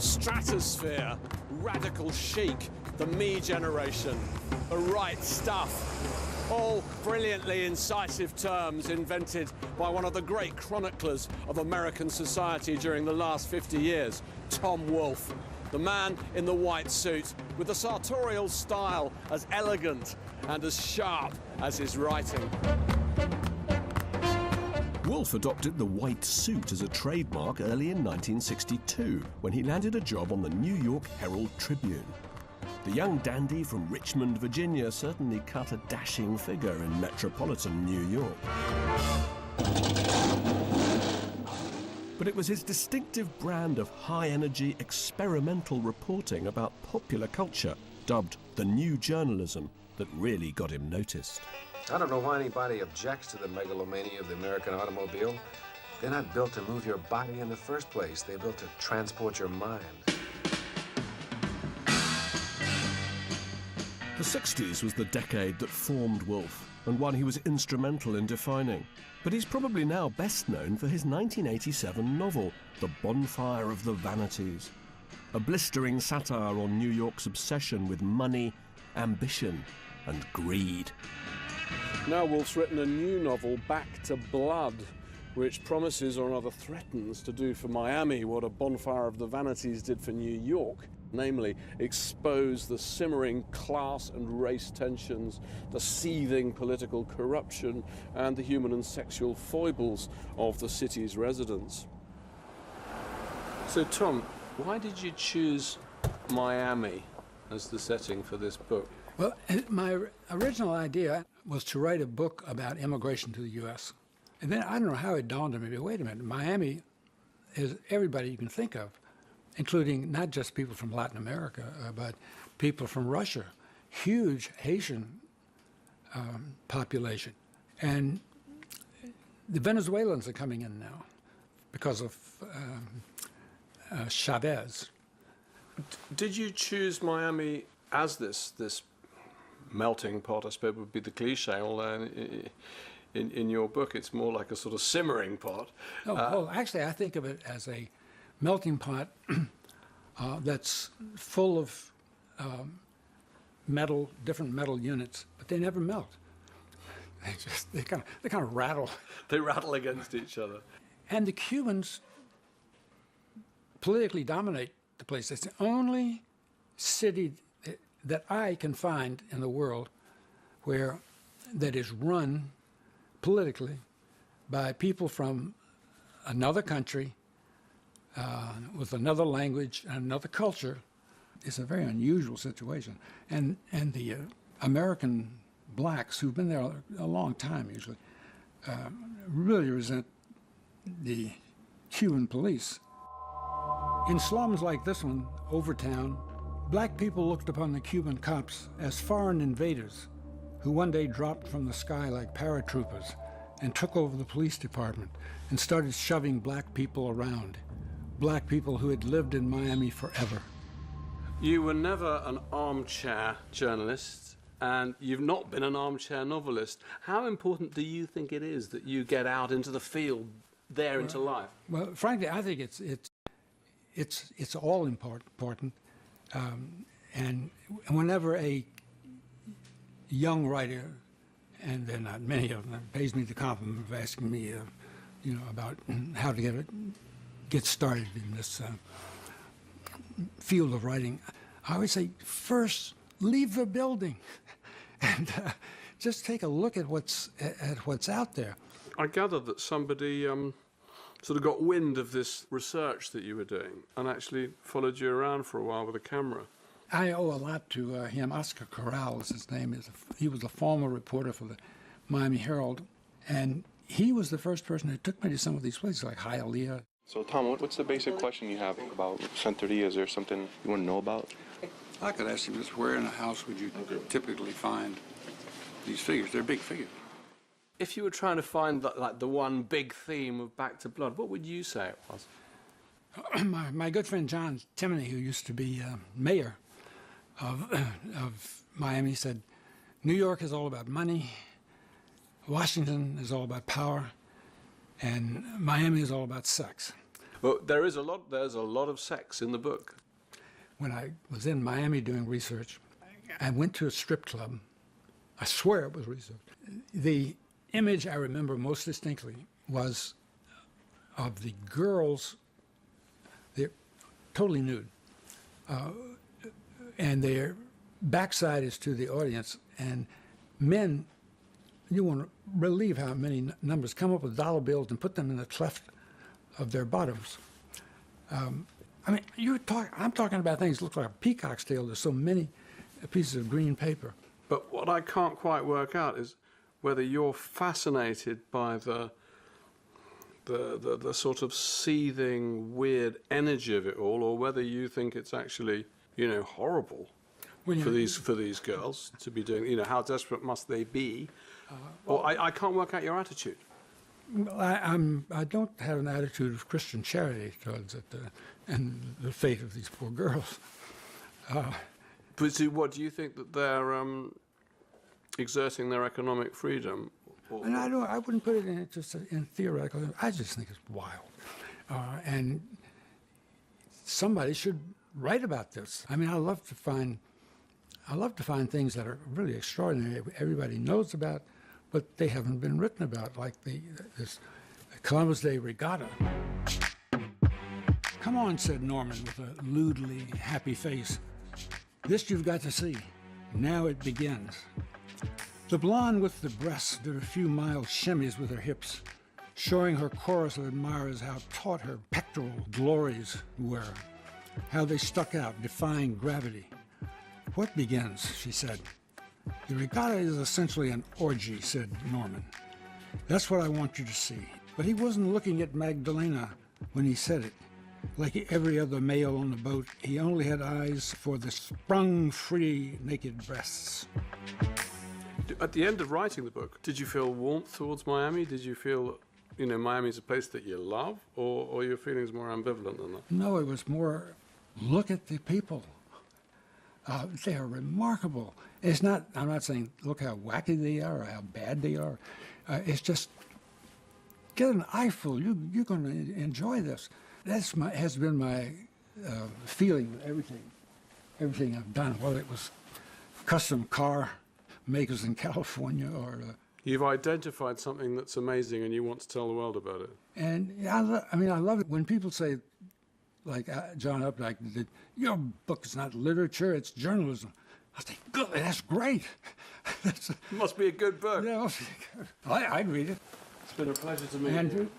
Stratosphere, radical chic, the me generation, the right stuff. All brilliantly incisive terms invented by one of the great chroniclers of American society during the last 50 years, Tom Wolfe. The man in the white suit with a sartorial style as elegant and as sharp as his writing. Wolfe adopted the white suit as a trademark early in 1962 when he landed a job on the New York Herald Tribune. The young dandy from Richmond, Virginia certainly cut a dashing figure in metropolitan New York. But it was his distinctive brand of high-energy experimental reporting about popular culture, dubbed the new journalism, that really got him noticed. I don't know why anybody objects to the megalomania of the American automobile. They're not built to move your body in the first place. They're built to transport your mind. The 60s was the decade that formed Wolfe, and one he was instrumental in defining. But he's probably now best known for his 1987 novel, The Bonfire of the Vanities, a blistering satire on New York's obsession with money, ambition, and greed. Now Wolfe's written a new novel, Back to Blood, which promises or rather threatens to do for Miami what a Bonfire of the Vanities did for New York, namely expose the simmering class and race tensions, the seething political corruption, and the human and sexual foibles of the city's residents. So, Tom, why did you choose Miami as the setting for this book? Well, my original idea was to write a book about immigration to the U.S. And then I don't know how it dawned on me, but wait a minute, Miami is everybody you can think of, including not just people from Latin America, but people from Russia, huge Haitian population. And the Venezuelans are coming in now because of Chavez. Did you choose Miami as this melting pot, I suppose would be the cliche, although in your book it's more like a sort of simmering pot? Well, actually I think of it as a melting pot that's full of different metal units, but they never melt. They kind of rattle. They rattle against each other. And the Cubans politically dominate the place. It's the only city that I can find in the world that is run politically by people from another country with another language and another culture. It's a very unusual situation. And the American blacks, who've been there a long time usually, really resent the Cuban police. In slums like this one, Overtown, black people looked upon the Cuban cops as foreign invaders who one day dropped from the sky like paratroopers and took over the police department and started shoving black people around, black people who had lived in Miami forever. You were never an armchair journalist, and you've not been an armchair novelist. How important do you think it is that you get out into the field, into life? Well, frankly, I think it's all important. And whenever a young writer, and there are not many of them, pays me the compliment of asking me, about how to get started in this field of writing, I always say, first, leave the building and just take a look at what's out there. I gather that somebody sort of got wind of this research that you were doing and actually followed you around for a while with a camera. I owe a lot to him. Oscar Corral is his name. He was a former reporter for the Miami Herald, and he was the first person who took me to some of these places like Hialeah. So, Tom, what's the basic question you have about Santeria? Is there something you want to know about? I could ask you just where in a house would you typically find these figures? They're big figures. If you were trying to find the one big theme of Back to Blood, what would you say it was? My good friend John Timoney, who used to be mayor of Miami, said, New York is all about money, Washington is all about power, and Miami is all about sex. Well, there's a lot of sex in the book. When I was in Miami doing research, I went to a strip club. I swear it was research. The image I remember most distinctly was of the girls. They're totally nude, and their backside is to the audience, and men, you want to relieve how many numbers, come up with dollar bills and put them in the cleft of their bottoms. I mean, I'm talking about things that look like a peacock's tail. There's so many pieces of green paper. But what I can't quite work out is whether you're fascinated by the sort of seething, weird energy of it all, or whether you think it's actually, horrible for these girls to be doing. How desperate must they be? I can't work out your attitude. Well, I don't have an attitude of Christian charity towards it, and the fate of these poor girls. But see, what do you think that they're exerting their economic freedom? And I wouldn't put it in just in theoretical. I just think it's wild, and somebody should write about this. I mean, I love to find things that are really extraordinary. Everybody knows about, but they haven't been written about, like this Columbus Day regatta. Come on, said Norman with a lewdly happy face. This you've got to see. Now it begins. The blonde with the breasts did a few mild shimmies with her hips, showing her chorus of admirers how taut her pectoral glories were, how they stuck out, defying gravity. What begins, she said. The regatta is essentially an orgy, said Norman. That's what I want you to see. But he wasn't looking at Magdalena when he said it. Like every other male on the boat, he only had eyes for the sprung-free naked breasts. At the end of writing the book, did you feel warmth towards Miami? Did you feel, Miami's a place that you love, or your feelings more ambivalent than that? No, it was more, look at the people. They are remarkable. I'm not saying look how wacky they are or how bad they are. It's just, get an eyeful. You're going to enjoy this. Has been my feeling with everything I've done, whether it was custom car makers in California or... You've identified something that's amazing and you want to tell the world about it. And I love it when people say, like John Updike did, your book is not literature, it's journalism. I think, good, that's great. Must be a good book. Yeah, I'd read it. It's been a pleasure to meet Andrew. you.